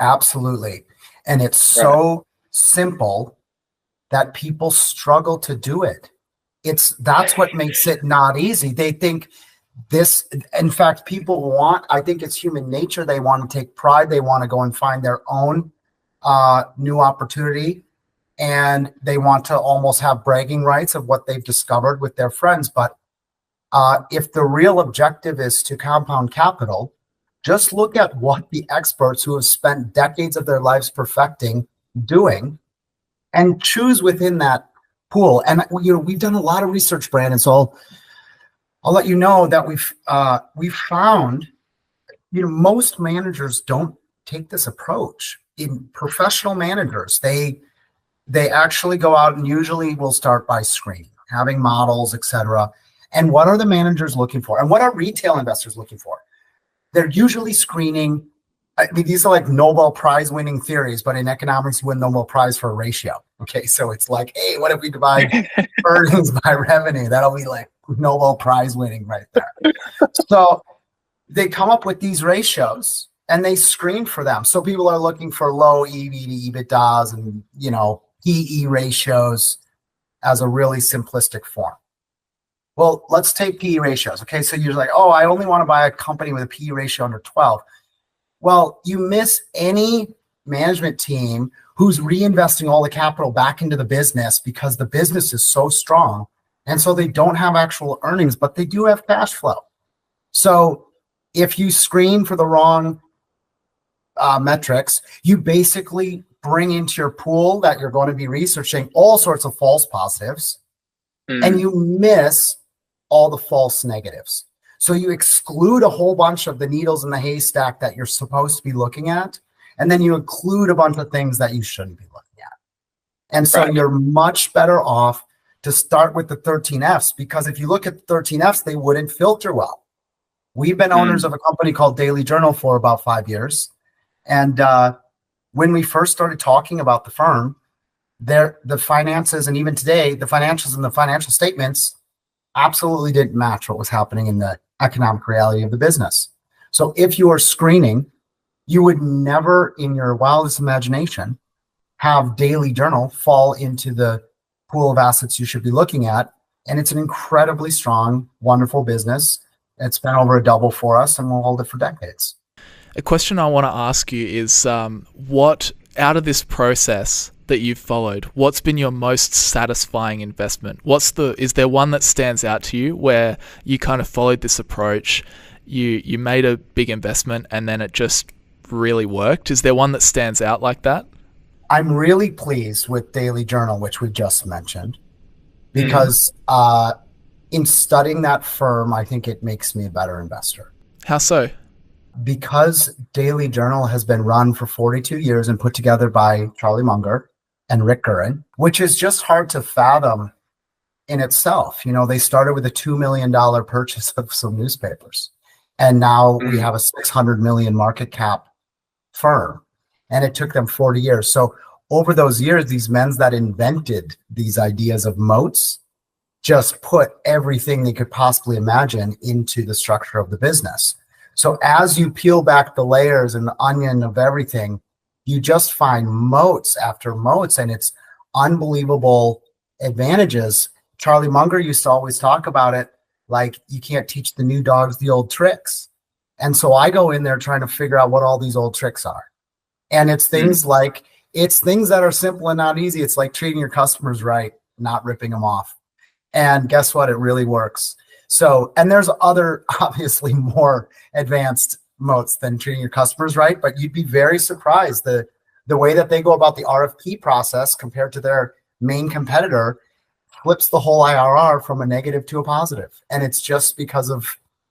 Absolutely. And it's so simple that people struggle to do it. That's what makes it not easy. They think this, in fact, I think it's human nature. They want to take pride. They want to go and find their own new opportunity. And they want to almost have bragging rights of what they've discovered with their friends. But if the real objective is to compound capital, just look at what the experts who have spent decades of their lives perfecting doing and choose within that pool. And we've done a lot of research, Brandon. So I'll let you know that we've found, most managers don't take this approach. In professional managers, they actually go out and usually will start by screening, having models, etc. And what are the managers looking for? And what are retail investors looking for? They're usually screening. I mean, these are like Nobel Prize winning theories, but in economics, you win Nobel Prize for a ratio. Okay, so it's like, hey, what if we divide earnings by revenue? That'll be like Nobel Prize winning right there. So they come up with these ratios and they screen for them. So people are looking for low EV to EBITDAs and, PE ratios as a really simplistic form. Well, let's take PE ratios. Okay, so you're like, oh, I only want to buy a company with a PE ratio under 12. Well, you miss any management team who's reinvesting all the capital back into the business because the business is so strong. And so they don't have actual earnings, but they do have cash flow. So if you screen for the wrong metrics, you basically bring into your pool that you're going to be researching all sorts of false positives, and you miss all the false negatives. So you exclude a whole bunch of the needles in the haystack that you're supposed to be looking at, and then you include a bunch of things that you shouldn't be looking at. And so you're much better off to start with the 13 Fs, because if you look at the 13 Fs, they wouldn't filter well. We've been owners of a company called Daily Journal for about 5 years. And when we first started talking about the firm, the finances, and even today, the financials and the financial statements absolutely didn't match what was happening in the economic reality of the business. So if you are screening, you would never in your wildest imagination have Daily Journal fall into the pool of assets you should be looking at. And it's an incredibly strong, wonderful business. It's been over a double for us, and we'll hold it for decades. A question I want to ask you is, what out of this process that you've followed, what's been your most satisfying investment? Is there one that stands out to you where you kind of followed this approach, you made a big investment and then it just really worked? Is there one that stands out like that? I'm really pleased with Daily Journal, which we just mentioned, because in studying that firm, I think it makes me a better investor. How so? Because Daily Journal has been run for 42 years and put together by Charlie Munger and Rick Guerin, which is just hard to fathom in itself. They started with a $2 million purchase of some newspapers, and now we have a $600 million market cap firm, and it took them 40 years. So over those years, these men that invented these ideas of moats just put everything they could possibly imagine into the structure of the business. So as you peel back the layers and the onion of everything, you just find moats after moats, and it's unbelievable advantages. Charlie Munger used to always talk about it like, you can't teach the new dogs the old tricks. And so I go in there trying to figure out what all these old tricks are. And it's things it's things that are simple and not easy. It's like treating your customers right, not ripping them off. And guess what? It really works. So, and there's other obviously more advanced moats than treating your customers right, but you'd be very surprised the way that they go about the RFP process compared to their main competitor flips the whole IRR from a negative to a positive. And it's just because of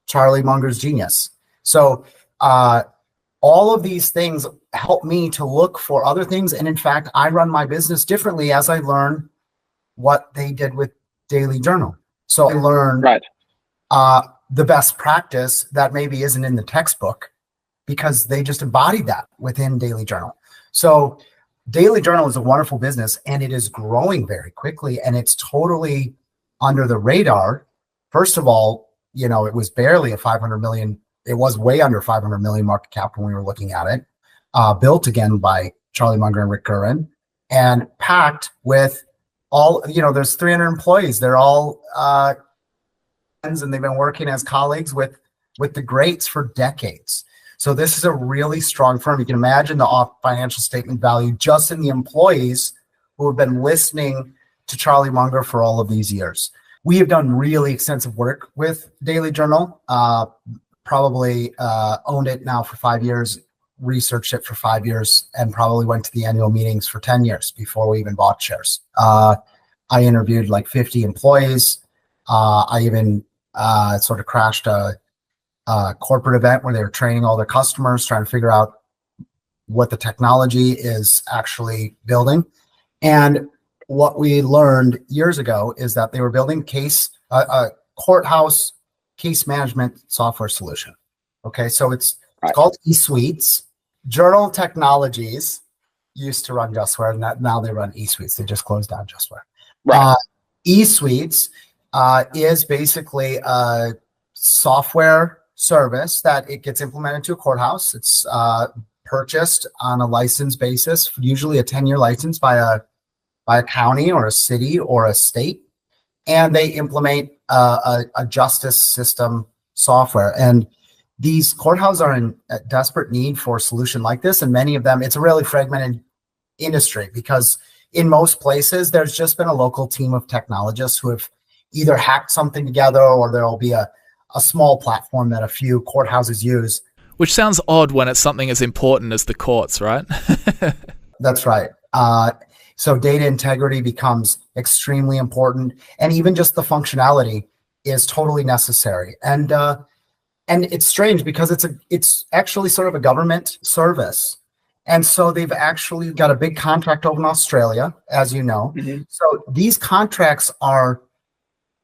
Charlie Munger's genius. So all of these things help me to look for other things. And in fact, I run my business differently as I learn what they did with Daily Journal. So I learned the best practice that maybe isn't in the textbook, because they just embodied that within Daily Journal. So Daily Journal is a wonderful business, and it is growing very quickly, and it's totally under the radar. First of all, it was barely a 500 million. It was way under 500 million market cap when we were looking at it. built again by Charlie Munger and Rick Guerin, and packed with all, there's 300 employees. They're all friends, and they've been working as colleagues with the greats for decades. So this is a really strong firm. You can imagine the off financial statement value just in the employees who have been listening to Charlie Munger for all of these years. We have done really extensive work with Daily Journal, probably owned it now for 5 years, researched it for 5 years, and probably went to the annual meetings for 10 years before we even bought shares. I interviewed like 50 employees. I even sort of crashed a corporate event where they were training all their customers, trying to figure out what the technology is actually building. And what we learned years ago is that they were building a courthouse case management software solution. Okay, so it's called eSuites. Journal Technologies used to run Justware, and now they run eSuites. They just closed down Justware. Right. eSuites is basically a software service that it gets implemented to a courthouse. It's purchased on a license basis, usually a 10-year license by a county or a city or a state, and they implement a justice system software. And these courthouses are in a desperate need for a solution like this, and many of them, it's a really fragmented industry because in most places, there's just been a local team of technologists who have either hacked something together, or there'll be a small platform that a few courthouses use. Which sounds odd when it's something as important as the courts, right? That's right. So data integrity becomes extremely important, and even just the functionality is totally necessary. And it's strange because it's actually sort of a government service. And so they've actually got a big contract over in Australia, as you know. Mm-hmm. So these contracts are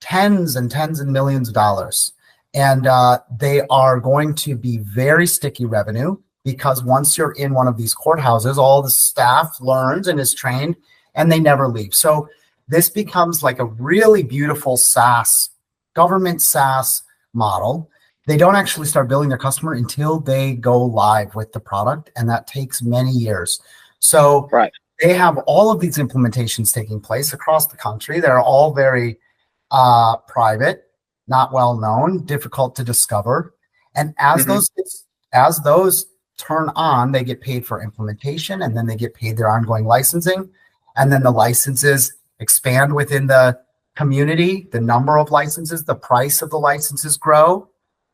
tens and tens and millions of dollars. And they are going to be very sticky revenue, because once you're in one of these courthouses, all the staff learns and is trained, and they never leave. So this becomes like a really beautiful government SaaS model. They don't actually start billing their customer until they go live with the product, and that takes many years. So They have all of these implementations taking place across the country. They're all very private, not well known, difficult to discover. And as those turn on, they get paid for implementation, and then they get paid their ongoing licensing. And then the licenses expand within the community, the number of licenses, the price of the licenses grow.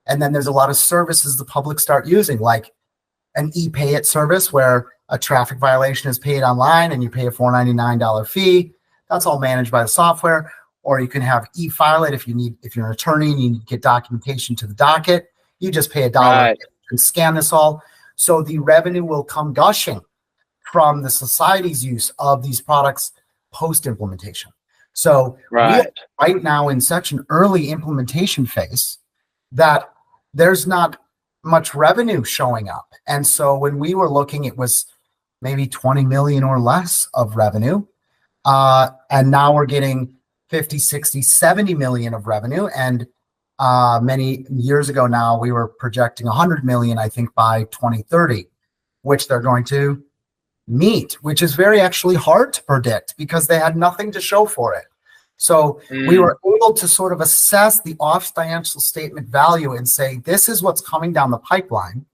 And then there's a lot of services the public start using, like an ePay It service where a traffic violation is paid online and you pay a $4.99 fee. That's all managed by the software. Or you can have e-file it if you're an attorney and you need to get documentation to the docket. You just pay $1 and scan this all. So the revenue will come gushing from the society's use of these products post-implementation. So we are right now in such an early implementation phase that there's not much revenue showing up. And so when we were looking, it was maybe 20 million or less of revenue. And now we're getting 50, 60, 70 million of revenue. And many years ago now, we were projecting 100 million, I think, by 2030, which they're going to meet, which is very actually hard to predict because they had nothing to show for it. So we were able to sort of assess the off financial statement value and say, this is what's coming down the pipeline,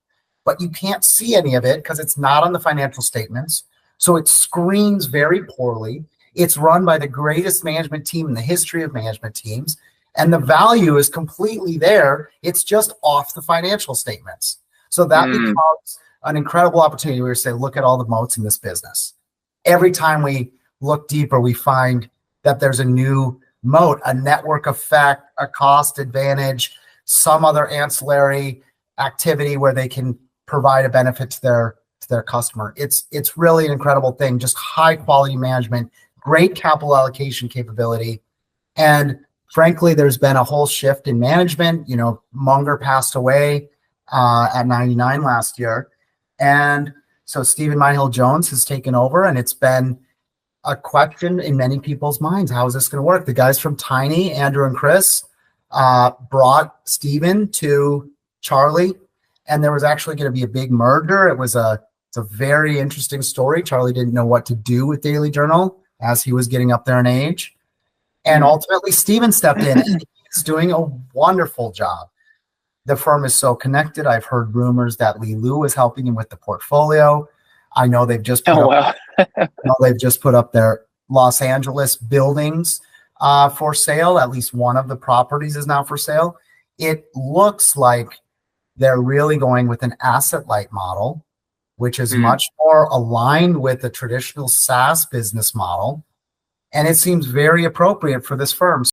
but you can't see any of it because it's not on the financial statements. So it screens very poorly. It's run by the greatest management team in the history of management teams. And the value is completely there. It's just off the financial statements. So that becomes an incredible opportunity where we say, look at all the moats in this business. Every time we look deeper, we find that there's a new moat, a network effect, a cost advantage, some other ancillary activity where they can provide a benefit to their customer. It's really an incredible thing, just high quality management, great capital allocation capability. And frankly, there's been a whole shift in management. You know, Munger passed away at 99 last year. And so Stephen Myhill-Jones has taken over, and it's been a question in many people's minds. How is this going to work? The guys from Tiny, Andrew and Chris, brought Stephen to Charlie, and there was actually going to be a big merger. It was a It's a very interesting story. Charlie didn't know what to do with Daily Journal as he was getting up there in age. And ultimately, Steven stepped in and he's doing a wonderful job. The firm is so connected. I've heard rumors that Li Lu is helping him with the portfolio. I know they've just put up their Los Angeles buildings for sale. At least one of the properties is now for sale. It looks like they're really going with an asset-light model, which is much more aligned with the traditional SaaS business model. And it seems very appropriate for this firm.